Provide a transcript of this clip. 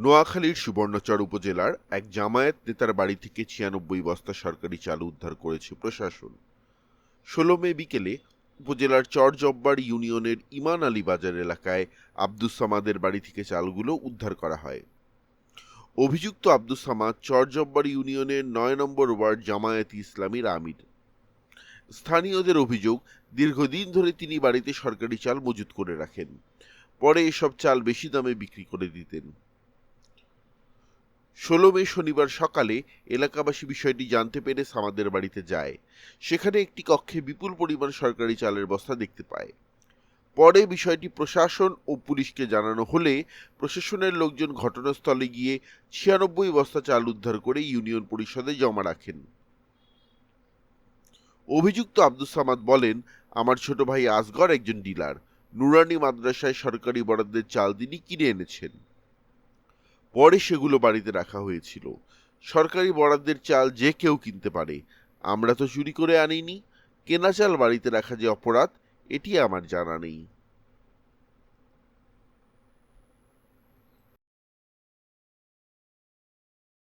নোয়াখালীর সুবর্ণচর উপজেলার এক জামায়াত নেতার বাড়ি থেকে ৯৬ বস্তা সরকারি চাল উদ্ধার করেছে প্রশাসন। ১৬ মে বিকেলে উপজেলার চরজব্বার ইউনিয়নের ইমান আলী বাজার এলাকায় আব্দুস সামাদের বাড়ি থেকে চালগুলো উদ্ধার করা হয়। অভিযুক্ত আব্দুস সামাদ চরজব্বার ইউনিয়নের ৯ নম্বর ওয়ার্ড জামায়াতে ইসলামীর আমির। স্থানীয়দের অভিযোগ, দীর্ঘদিন ধরে তিনি বাড়িতে সরকারি চাল মজুত করে রাখেন, পরে এসব চাল বেশি দামে বিক্রি করে দিতেন। ১৬ মে শনিবার সকালে এলাকাবাসী বিষয়টি জানতে পেরে সামাদের বাড়িতে যায়। সেখানে একটি কক্ষে বিপুল পরিমাণ সরকারি চালের বস্তা দেখতে পায়। পরে বিষয়টি প্রশাসন ও পুলিশকে জানানো হলে প্রশাসনের লোকজন ঘটনাস্থলে গিয়ে ৯৬ বস্তা চাল উদ্ধার করে ইউনিয়ন পরিষদে জমা রাখেন। অভিযুক্ত আব্দুস সামাদ বলেন, আমার ছোট ভাই আসগর একজন ডিলার। নুরানি মাদ্রাসায় সরকারি বরাদ্দের চাল তিনি কিনে এনেছেন। পরে সেগুলো বাড়িতে রাখা হয়েছিল। সরকারি বরাদ্দের চাল যে কেউ কিনতে পারে, আমরা তো চুরি করে আনিনি। কেনা চাল বাড়িতে রাখা যে অপরাধ, এটি আমার জানা নেই।